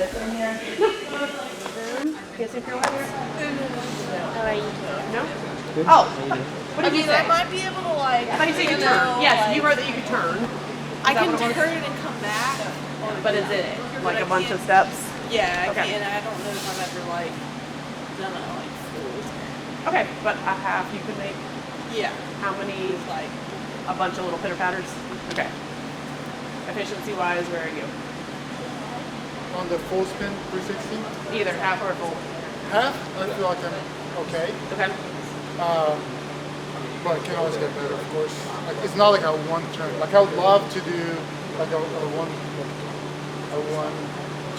this in here. Can't see pirouettes? How are you? No? Oh, what did you say? I might be able to like. I thought you said you could turn. Yes, you wrote that you could turn. I can turn it and come back. But is it like a bunch of steps? Yeah, Okay. I don't know if I've ever like done it like full. Okay, but a half you could make. Yeah, How many? like A bunch of little pitter patters? Okay. Efficiency wise, where are you? On the full spin 360? Either half or full. Half, I feel like I'm okay. Okay. But it can always get better, of course. Like, it's not like a one turn. Like I would love to do like a one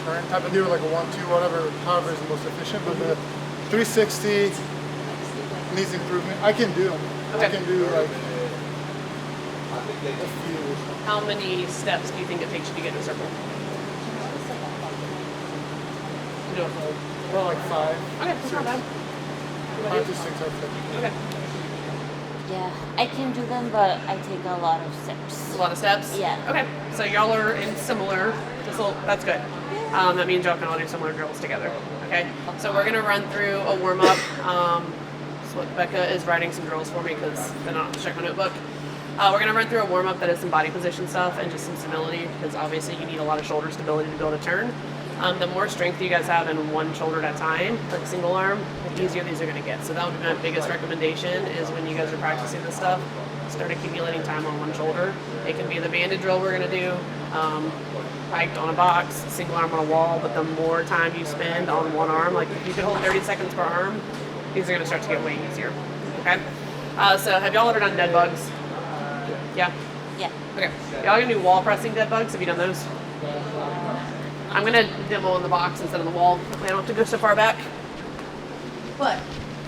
turn type of deal, like a 1-2, whatever, however is the most efficient. But the 360 needs improvement. I can do them. Okay. I can do like a few. How many steps do you think it takes you to get in a circle? To do a full. Well, like 5. Okay, that's not bad. 5 to 6, I'd say. Okay. Yeah, I can do them, but I take a lot of steps. A lot of steps? Yeah. Okay, so y'all are in similar, that's good. That means y'all can all do similar drills together. Okay, so we're gonna run through a warm up. So what Becca is writing some drills for me because then I'll have to check my notebook. We're gonna run through a warm up that is some body position stuff and just some stability because obviously you need a lot of shoulder stability to be able to turn. The more strength you guys have in one shoulder at a time, like a single arm, the easier these are going to get. So that would be my biggest recommendation is when you guys are practicing this stuff, start accumulating time on one shoulder. It can be the banded drill we're going to do, hiked on a box, single arm on a wall, but the more time you spend on one arm, like if you could hold 30 seconds per arm, these are going to start to get way easier. Okay? So have y'all ever done dead bugs? Yeah? Yeah. Okay. Y'all gonna do wall pressing dead bugs? Have you done those? I'm gonna demo on the box instead of the wall. I don't have to go so far back. But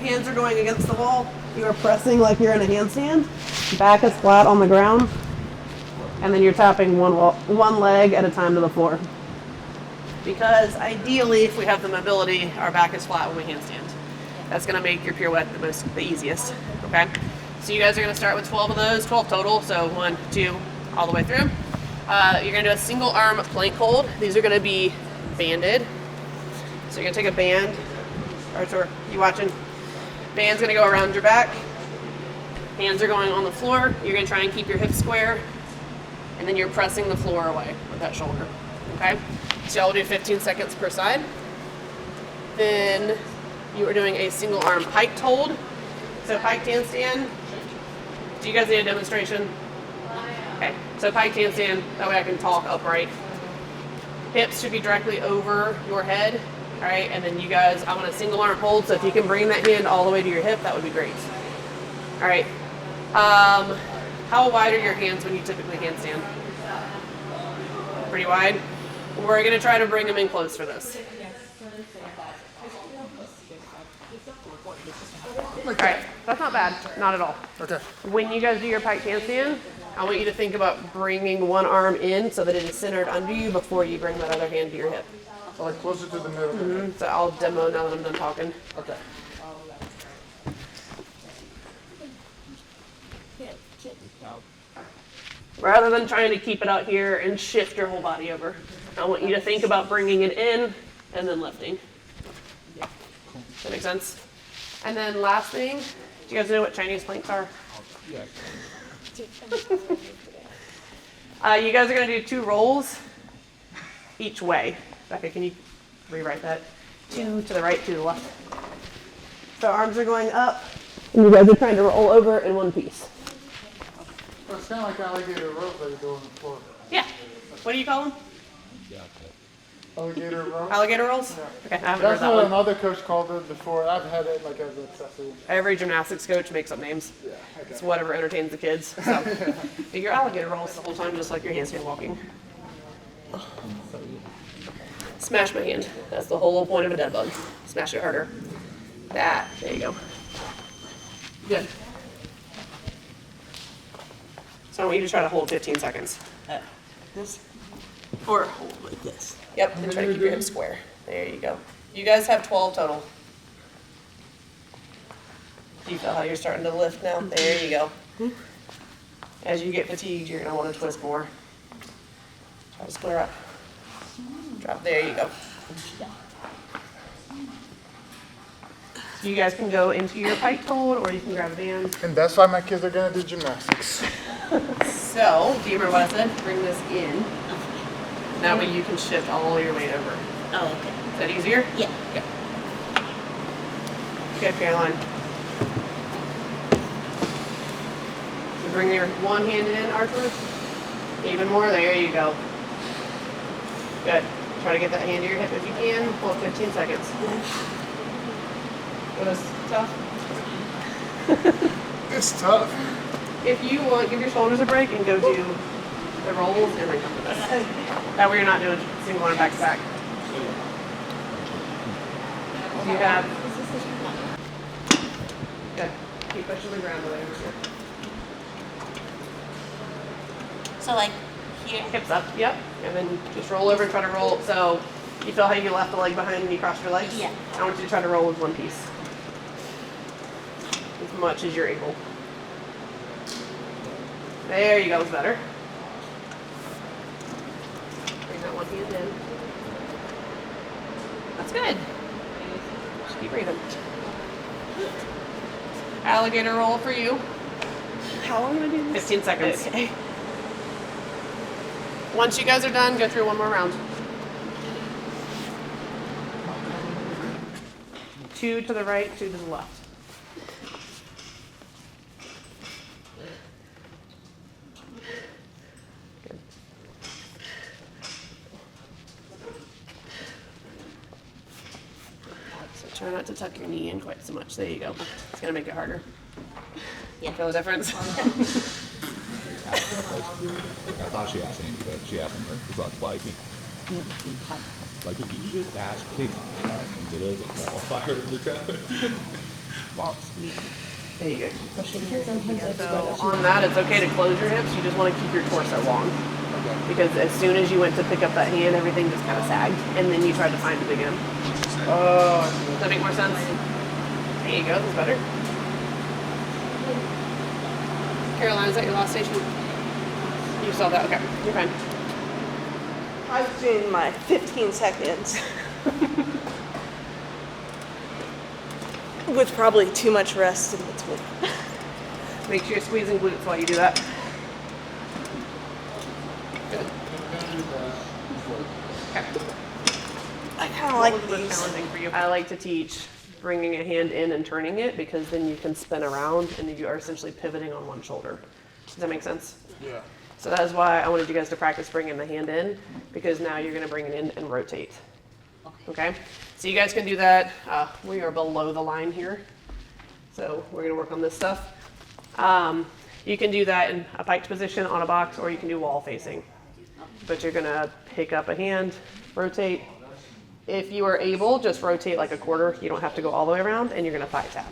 hands are going against the wall. You are pressing like you're in a handstand. Back is flat on the ground. And then you're tapping one leg at a time to the floor. Because ideally, if we have the mobility, our back is flat when we handstand. That's gonna make your pirouette the easiest. Okay? So you guys are gonna start with 12 of those, 12 total. So 1, 2, all the way through. You're gonna do a single arm plank hold. These are gonna be banded. So you're gonna take a band, Arthur, you watching? Band's gonna go around your back. Hands are going on the floor. You're gonna try and keep your hips square. And then you're pressing the floor away with that shoulder, okay? So y'all will do 15 seconds per side. Then you are doing a single arm piked hold. So piked handstand. Do you guys need a demonstration? Okay, so piked handstand, that way I can talk upright. Hips should be directly over your head, all right? And then you guys, I want a single arm hold, so if you can bring that hand all the way to your hip, that would be great. All right, how wide are your hands when you typically handstand? Pretty wide? We're gonna try to bring them in close for this. All right, that's not bad, not at all. Okay. When you guys do your pike handstand, I want you to think about bringing one arm in so that it is centered under you before you bring that other hand to your hip. So like closer to the middle. Mm-hmm. So I'll demo now that I'm done talking. Okay. Rather than trying to keep it out here and shift your whole body over, I want you to think about bringing it in and then lifting. Does that make sense? And then last thing, do you guys know what Chinese planks are? Yes. You guys are going to do 2 rolls each way. Becca, can you rewrite that? 2 to the right, 2 to the left. So arms are going up, and you guys are trying to roll over in one piece. Well, it's kind of like alligator rope that you do on the floor. Yeah. What do you call them? Alligator rope? Alligator rolls? Yeah. Okay, I haven't That's heard that what one. another coach called it before. I've had it like as an accessory. Every gymnastics coach makes up names. Yeah, okay. It's whatever entertains the kids. So your alligator rolls the whole time, just like your handstand walking. Smash my hand. That's the whole point of a dead bug. Smash it harder. That. There you go. Good. So I want you to try to hold 15 seconds. this. Or hold like this. Yep, and try to keep your hips square. There you go. You guys have 12 total. Do you feel how you're starting to lift now? There you go. As you get fatigued, you're going to want to twist more. Try to square up. Drop. There you go. So you guys can go into your pike hold or you can grab a band. And that's why my kids are gonna do gymnastics. So, do you remember what I said? Bring this in. That way you can shift all your weight over. Oh, okay. Is that easier? Yeah. Okay. Good, Caroline. So bring your one hand in, Arthur. Even more. There you go. Good. Try to get that hand to your hip if you can. Hold 15 seconds. It was tough. It's tough. If you want, give your shoulders a break and go do the rolls and then come to this. That way you're not doing single arm back to back. Do you have? Good. Keep pushing the ground away over here. So like here. Hips up, yep. And then just roll over and try to roll. So you feel how you left the leg behind when you crossed your legs? Yeah. I want you to try to roll with one piece. As much as you're able. There you go, it's better. Bring that one hand in. That's good. Just keep breathing. Alligator roll for you. How long am I doing this? 15 seconds. Okay. Once you guys are done, go through one more round. 2 to the right, 2 to the left. Good. So try not to tuck your knee in quite so much. There you go. It's gonna make it harder. Yeah. Feel the difference? I thought she asked me, but she asked me, it's like, if you just ask Kate, instead of the qualifier of the traffic. There you go. So on that, it's okay to close your hips. You just want to keep your torso long. Because as soon as you went to pick up that hand, everything just kind of sagged. And then you tried to find it again. Oh, Does that make more sense? There you go. That's better. Caroline, is that your last station? You saw that? Okay. You're fine. I was doing my 15 seconds. With probably too much rest in between. Make sure you're squeezing glutes while you do that. Good. Okay. I kind of What like was the most these. challenging for you? I like to teach bringing a hand in and turning it because then you can spin around and you are essentially pivoting on one shoulder. Does that make sense? yeah. So that is why I wanted you guys to practice bringing the hand in because now you're going to bring it in and rotate. Okay? So you guys can do that. We are below the line here. So we're going to work on this stuff. You can do that in a piked position on a box or you can do wall facing. But you're going to pick up a hand, rotate. If you are able, just rotate like a quarter. You don't have to go all the way around and you're going to thigh tap.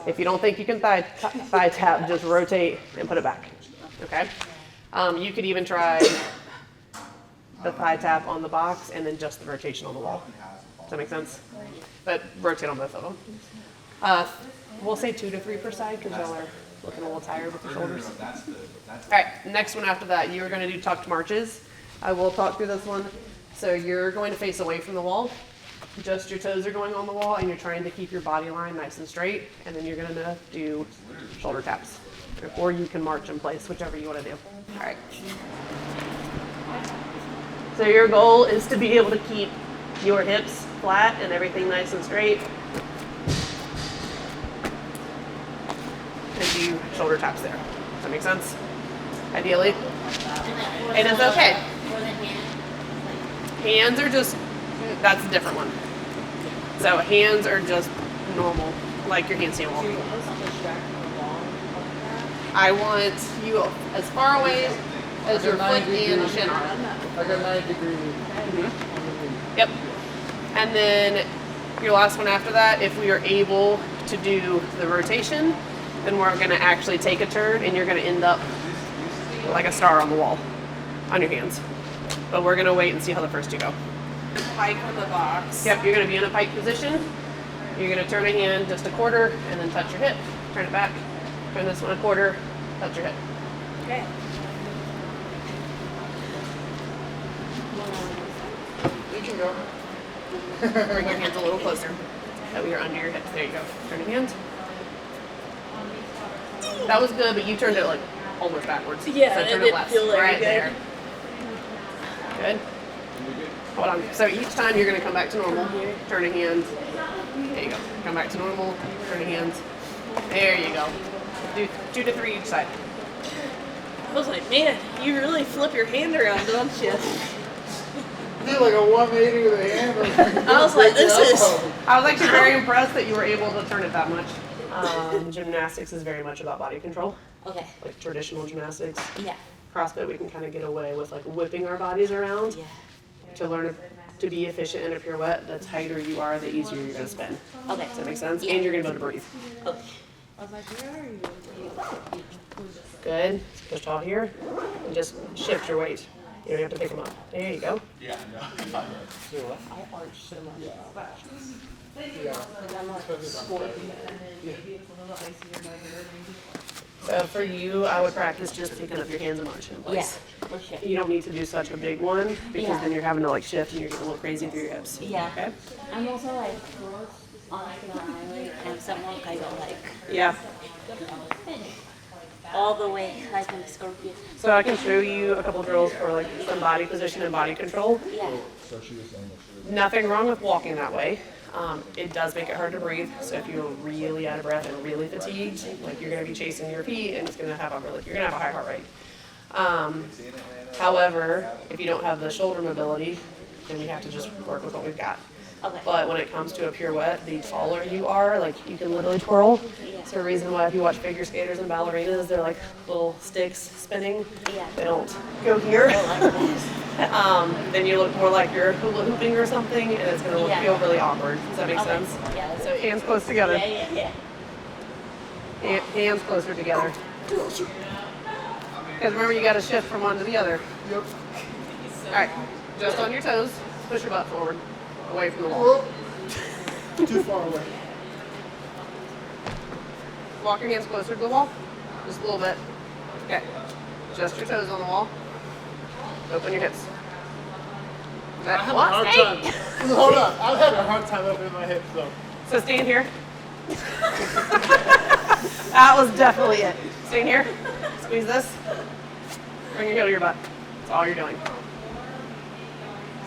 If you don't think you can thigh tap, just rotate and put it back. Okay? You could even try the thigh tap on the box and then just the rotation on the wall. Does that make sense? But rotate on both of them. We'll say 2 to 3 per side because y'all are looking a little tired with the shoulders. All right, next one after that, you are going to do tucked marches. I will talk through this one. So you're going to face away from the wall. Just your toes are going on the wall and you're trying to keep your body line nice and straight. And then you're going to do shoulder taps. Or you can march in place, whichever you want to do. All right. So your goal is to be able to keep your hips flat and everything nice and straight. And do shoulder taps there. Does that make sense? Ideally. It is okay. Hands are just, that's a different one. So hands are just normal, like your handstand walk. I want you as far away as your foot and shin are. I got 9 degrees. Yep. And then your last one after that, if we are able to do the rotation, then we're going to actually take a turn and you're going to end up like a star on the wall on your hands. But we're going to wait and see how the first two go. Pike on the box. Yep, you're going to be in a pike position. You're going to turn a hand just a quarter and then touch your hip. Turn it back. Turn this one a quarter. Touch your hip. Okay. You can go. Bring your hands a little closer. That way you're under your hips. There you go. Turn your hands. That was good, but you turned it like almost backwards. Yeah, so it turn didn't left. feel very right good. there. Good. Hold on. So each time you're going to come back to normal. Turn a hand. There you go. Come back to normal. Turn a hand. There you go. Do 2 to 3 each side. I was like, man, you really flip your hand around, don't you? I did like a 180 with a hand. I was like, this is. I was actually very impressed that you were able to turn it that much. Gymnastics is very much about body control, Okay. like traditional gymnastics. Yeah. CrossFit, we can kind of get away with like whipping our bodies around. Yeah. To learn to be efficient in a pirouette, the tighter you are, the easier you're going to spin. Okay. Does that make sense? Yeah. And you're going to be able to breathe. Okay. I was like, where are you? Good. Push tall here. And just shift your weight. You don't have to pick them up. There you go. So for you, I would practice just picking up your hands and marching in place. Yeah. For sure. You don't need to do such a big one because Yeah. then you're having to like shift and you're getting a little crazy through your hips. Yeah. Okay? I'm also like on the highway and someone kind of like Yeah. all the way like in a scorpion. So I can show you a couple drills for like some body position and body control. Yeah. Nothing wrong with walking that way. It does make it hard to breathe. So if you're really out of breath and really fatigued, like you're going to be chasing your feet and it's going to have you're going to have a high heart rate. However, if you don't have the shoulder mobility, then we have to just work with what we've got. Okay. But when it comes to a pirouette, the taller you are, like you can literally twirl. It's the reason why if you watch figure skaters and ballerinas, they're like little sticks spinning. Yeah. They don't go here. Oh, Then you look more like you're hula hooping or something, and it's gonna Yeah. feel really awkward. Does that make Okay. sense? Yeah. So hands close together. Yeah. Hands closer together. Because remember, you got to shift from one to the other. Yep. All right, just on your toes. Push your butt forward, away from the wall. Whoop. Too far away. Walk your hands closer to the wall, just a little bit. Okay, just your toes on the wall. Open your hips. I have a hard time. Hold on. I've had a hard time opening my hips though. So stand here. That was definitely it. Stand here. Squeeze this. Bring your heel to your butt. That's all you're doing.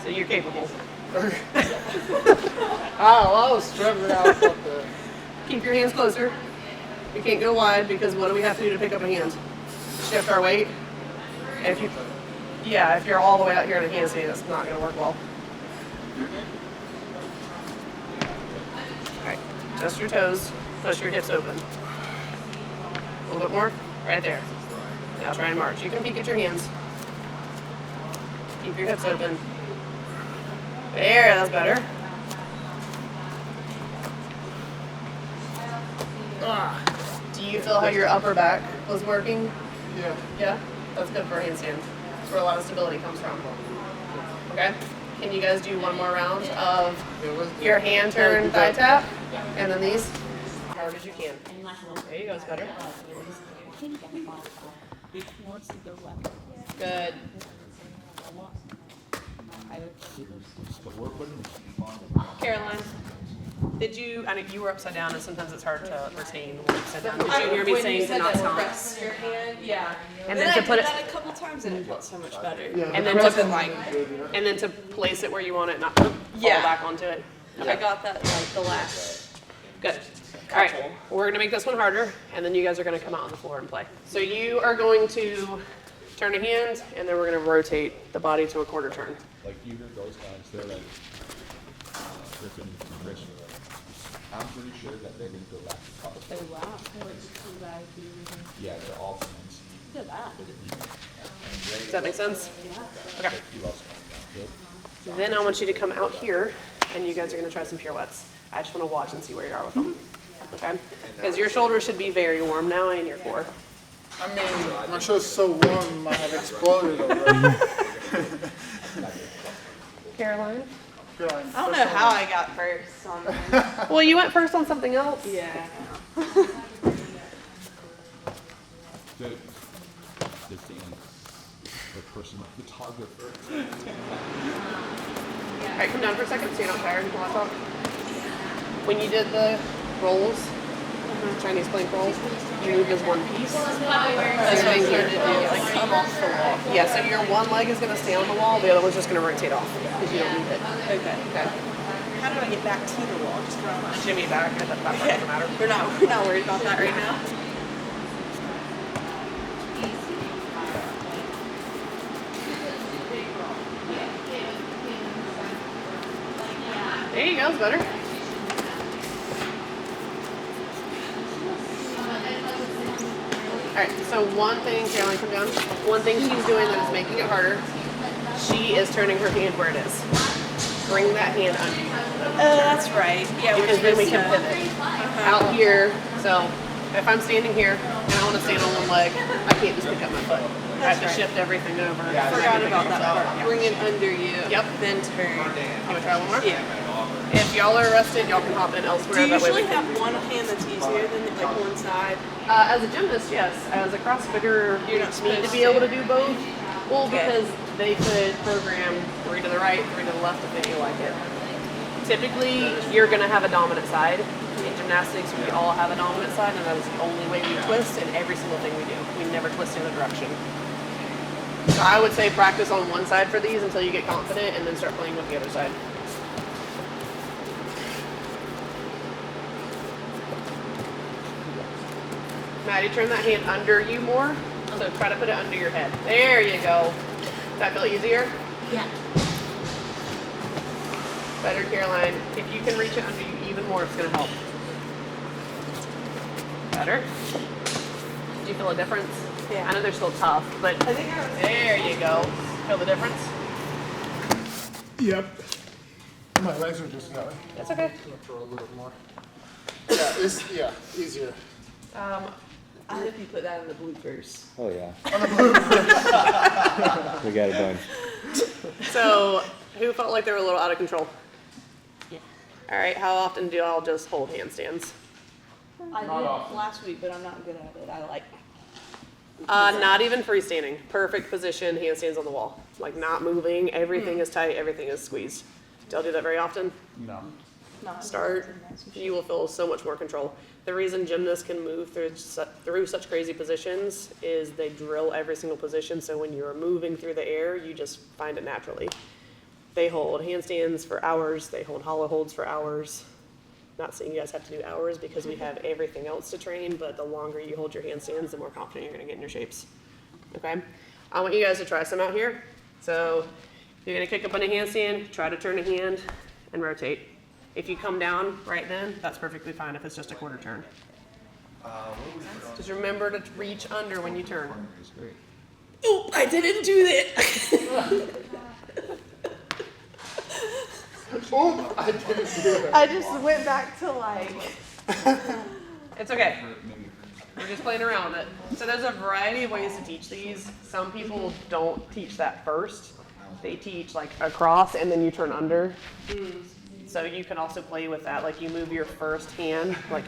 So you're capable. I was struggling out with the. Keep your hands closer. We can't go wide because what do we have to do to pick up a hand? Shift our weight. And if you're all the way out here in a handstand, that's not going to work well. All right, just your toes, push your hips open. A little bit more, right there. Now try and march. You can peek at your hands. Keep your hips open. There, that's better. Do you feel how your upper back was working? Yeah. Yeah, that's good for a handstand. That's where a lot of stability comes from. Okay? Can you guys do one more round of your hand turn thigh tap? And then these? As hard as you can. There you go, it's better. Good. Caroline, did you, I know you were upside down and sometimes it's hard to retain when you're upside down. Did you hear me saying to not stomp? Press your hand, yeah. And then then I to put did it, that a couple times and it felt so much better. Yeah. and then to place it where you want it, not fall back onto it. I got that like the last. Good. All right, we're gonna make this one harder, and then you guys are gonna come out on the floor and play. So you are going to turn a hand, and then we're gonna rotate the body to a quarter turn. Like you hear those guys, they're like Griffin and Rich. I'm pretty sure that they didn't go back to college. Oh wow. Yeah, they're all friends. Look at that. Does that make sense? Okay. You lost one. Then I want you to come out here, and you guys are gonna try some pirouettes. I just wanna watch and see where you are with them. Okay? Because your shoulders should be very warm now and your core. I mean, my show's so warm, I have exploded already. Caroline? I don't know how I got first on that. Well, you went first on something else. Yeah. The person, photographer. Alright, come down for a second so you're not tired while I talk. When you did the rolls, Chinese plank rolls, you moved as one piece. This thing here to do, like come off the wall. Yeah, so your one leg is going to stay on the wall, the other one's just going to rotate off because you don't need it. Okay. How do I get back to the wall? Just run on. Shimmy back, that doesn't matter. We're not worried about that right now. There you go, it's better. Alright, so one thing, Caroline, come down. One thing she's doing that is making it harder, she is turning her hand where it is. Bring that hand under you. That's right. Yeah, Because then we can pivot. Out here, so if I'm standing here and I want to stand on one leg, I can't just pick up my foot. I have to shift everything over. I forgot about that part. Bring it under you. Yep. Then turn. You want to try one more? Yeah. If y'all are arrested, y'all can hop in elsewhere. Do you That way we usually can- have one hand that's easier than like one side? As a gymnast, yes. As a CrossFitter, you You're not need to supposed be to. able to do both. Well, Okay. because they could program 3 to the right, 3 to the left if they feel like it. Typically, you're going to have a dominant side. In gymnastics, we all have a dominant side, and that is the only way we twist in every single thing we do. We never twist in a direction. So I would say practice on one side for these until you get confident, and then start playing with the other side. Maddie, turn that hand under you more. So try to put it under your head. There you go. Does that feel easier? Yeah. Better, Caroline. If you can reach it under you even more, it's going to help. Better? Do you feel a difference? Yeah. I know they're still tough, but I think I was. there you go. Feel the difference? Yep. My legs are just going. That's okay. I'm gonna throw a little more. Yeah, it's easier. I hope you put that in the bloopers. Oh yeah. We got it done. So, who felt like they were a little out of control? Yeah. All right, how often do y'all just hold handstands? I did last week, but I'm not good at it. I like. Not even freestanding. Perfect position, handstands on the wall. Like not moving, everything is tight, everything is squeezed. Do y'all do that very often? No. Start, you will feel so much more control. The reason gymnasts can move through such crazy positions is they drill every single position, so when you're moving through the air, you just find it naturally. They hold handstands for hours, they hold hollow holds for hours. Not saying you guys have to do hours because we have everything else to train, but the longer you hold your handstands, the more confident you're gonna get in your shapes. Okay? I want you guys to try some out here. So you're gonna kick up on a handstand, try to turn a hand, and rotate. If you come down right then, that's perfectly fine if it's just a quarter turn. Just remember to reach under when you turn. Oh, I didn't do that. Oh, I didn't do it. I just went back to like. It's okay. We're just playing around with it. So there's a variety of ways to teach these. Some people don't teach that first. They teach like across and then you turn under. So you can also play with that. Like you move your first hand, like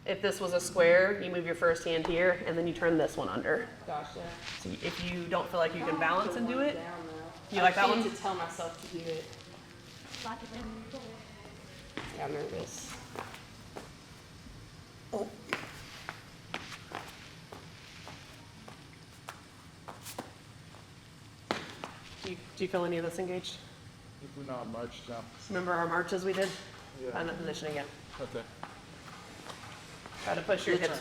if this was a square, you move your first hand here and then you turn this one under. Gotcha. So if you don't feel like you can balance and do it, you like that one? To tell myself to do it. Yeah, I'm nervous. Oh. Do you feel any of this engaged? If we're not much, no. Remember our marches we did? Yeah. On the position again. Okay. Try to push your hips.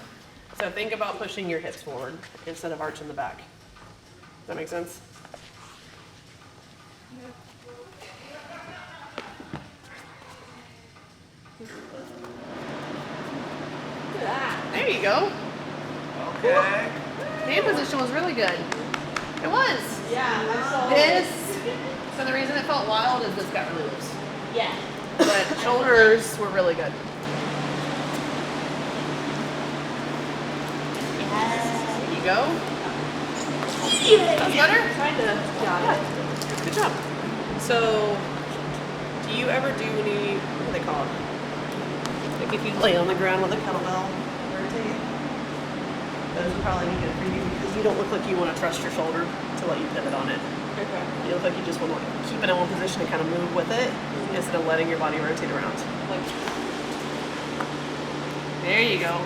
So think about pushing your hips forward instead of arching the back. Does that make sense? There you go. Okay. Hand position was really good. It was. Yeah, I saw This. So the reason it felt wild is this got really loose. Yeah. But shoulders were really good. There you go. That's better? Kinda. Got it. Good job. So, do you ever do any, what are they called? Like if you lay on the ground with a kettlebell, rotate? Those would probably be good for you because you don't look like you want to trust your shoulder to let you pivot on it. Okay. You look like you just want to keep it in one position and kind of move with it instead of letting your body rotate around. There you go.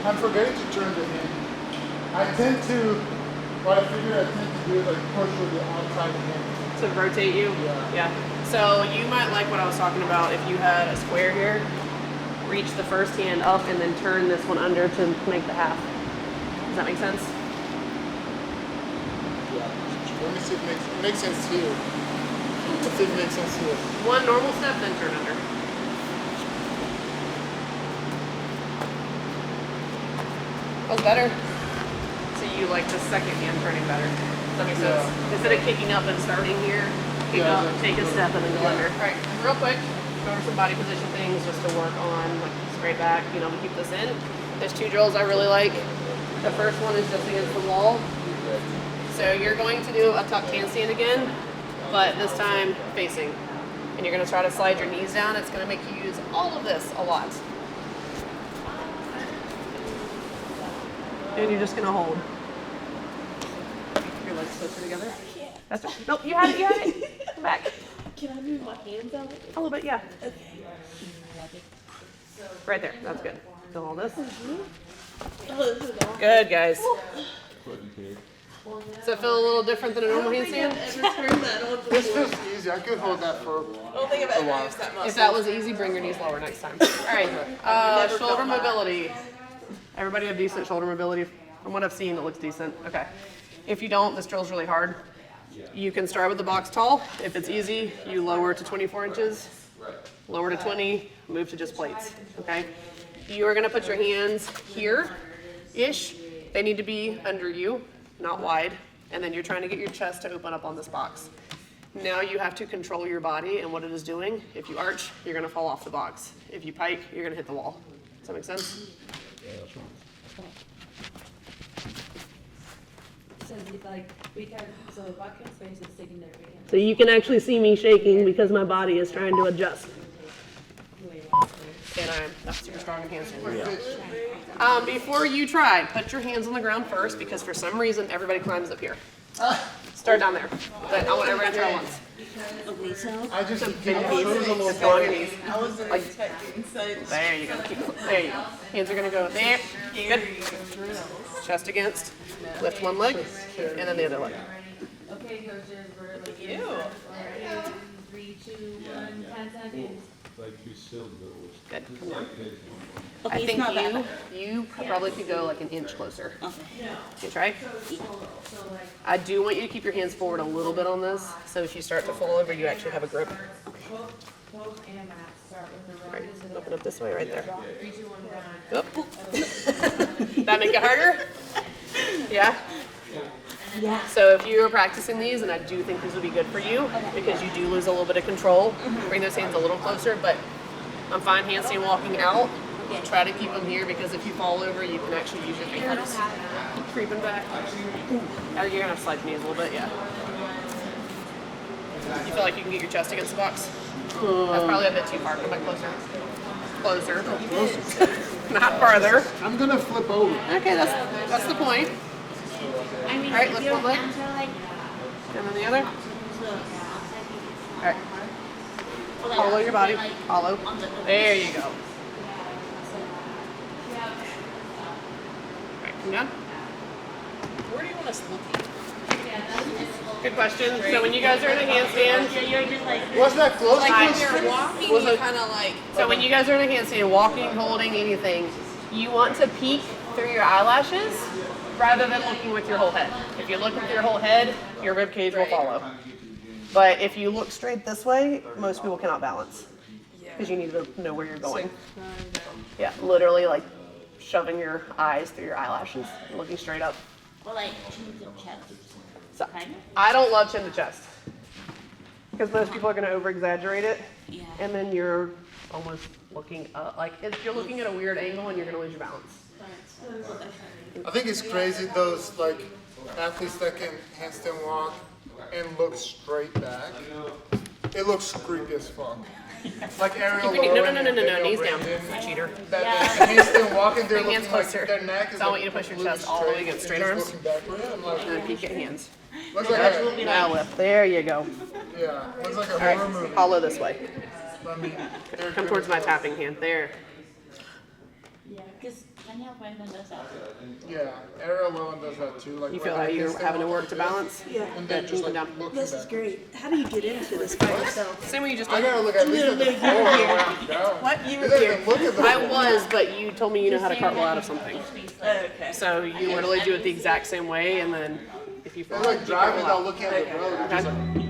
I'm forgetting to turn the hand. I tend to, what I figure I tend to do is like push with the outside hand. To rotate you? Yeah. So you might like what I was talking about if you had a square here. Reach the first hand up and then turn this one under to make the half. Does that make sense? Yeah. Let me see if it makes sense here. Let's see if it makes sense here. One normal step, then turn under. That was better. So you like the second hand turning better. Does that make sense? Yeah. Instead of kicking up and starting here, kick up, take a step, and then go under. All right, real quick, go over some body position things just to work on like straight back, to keep this in. There's 2 drills I really like. The first one is just against the wall. So you're going to do a tucked handstand again, but this time facing. And you're going to try to slide your knees down. It's going to make you use all of this a lot. And you're just going to hold. Your legs closer together. That's right. Nope, you had it. Come back. Can I move my hands out? A little bit, yeah. Right there. That's good. Feel all this? Oh, this is awesome. Good, guys. Does it feel a little different than a normal handstand? Ever turned that on This before? feels easy. I could hold that for I don't think I've ever used that muscle. If that was easy, bring your knees lower next time. All right. Shoulder mobility. Everybody have decent shoulder mobility? From what I've seen, it looks decent. Okay. If you don't, this drill's really hard. You can start with the box tall. If it's easy, you lower to 24 inches, lower to 20, move to just plates, okay? You are gonna put your hands here-ish. They need to be under you, not wide. And then you're trying to get your chest to open up on this box. Now you have to control your body and what it is doing. If you arch, you're gonna fall off the box. If you pike, you're gonna hit the wall. Does that make sense? So like so if I can face it sticking there again. So you can actually see me shaking because my body is trying to adjust. And I'm not super strong in handstand. Before you try, put your hands on the ground first because for some reason everybody climbs up here. Start down there. But I want everybody to try once. I just keep Big my knees, shoulders a little just go on your forward. knees. I wasn't expecting such. There you go. There you go. Hands are gonna go there. Good. Chest against. Lift one leg, and then the other leg. Okay, coaches, we're like Ew. 3, 2, 1, 10 seconds. Like you still go. Good. Come down. Okay, I it's think not that you probably could go like an inch closer. You try? I do want you to keep your hands forward a little bit on this, so if you start to fall over, you actually have a grip. Both and math start with the Right. right. Open up this way, right there. 3, 2, 1, down. Oop. That make it harder? Yeah? Yeah. So if you are practicing these, and I do think these would be good for you, because you do lose a little bit of control, bring those hands a little closer, but I'm fine handstand walking out. Try to keep them here, because if you fall over, you can actually use your fingers. Creeping back. You're gonna have to slide your knees a little bit, yeah. You feel like you can get your chest against the box? That's probably a bit too far. Come back closer. Closer. Not farther. I'm gonna flip over. Okay, that's the point. I mean, All right, if lift your one leg. hands are like And then the other. All right. Hollow your body. Hollow. There you go. All right, come down. Where do you want us looking? Good question. So when you guys are in a handstand, you're just like Was that close? Like When you're walking, Was you it- kind of like. so when you guys are in a handstand, walking, holding, anything, you want to peek through your eyelashes rather than looking with your whole head. If you're looking through your whole head, your rib cage will follow. But if you look straight this way, most people cannot balance because you need to know where you're going. Yeah, literally like shoving your eyes through your eyelashes, looking straight up. well, like chin to chest. So, Kind of. I don't love chin to chest because most people are going to over exaggerate it, Yeah. and then you're almost looking up. Like if you're looking at a weird angle, and you're going to lose your balance. I think it's crazy those like athletes that can handstand walk and look straight back. It looks creepy as fuck. like aerial Keep your knee, no, lowering no, no, no, and no, knees Daniel down. Brandon, You cheater. that the handstand walking, they're Bring hands looking like closer. their neck is So I want like you to push your completely chest all the way straight, against they're straight just arms. looking backward. I'm like, And then peek at hands. looks like a, Now lift. There you go. yeah, looks like a All right, horror movie. hollow this way. I mean, they're Come good towards at my that. tapping hand. There. Yeah, because Daniel Brandon does that. Yeah, aerial low does that too. Like You where feel how I you're can stand having to up work like to this, balance? Yeah. and then just like down. looking This is back. great. How do you get into this by yourself? Same way you just I did. gotta look at least at the floor when I'm down. What? You You were guys here. can look at the I was, but you told me you know how to cartwheel out of something. Okay. So you literally do it the exact same way, and then if you fall, They're like you driving cartwheel without out. looking at the road. They're just like,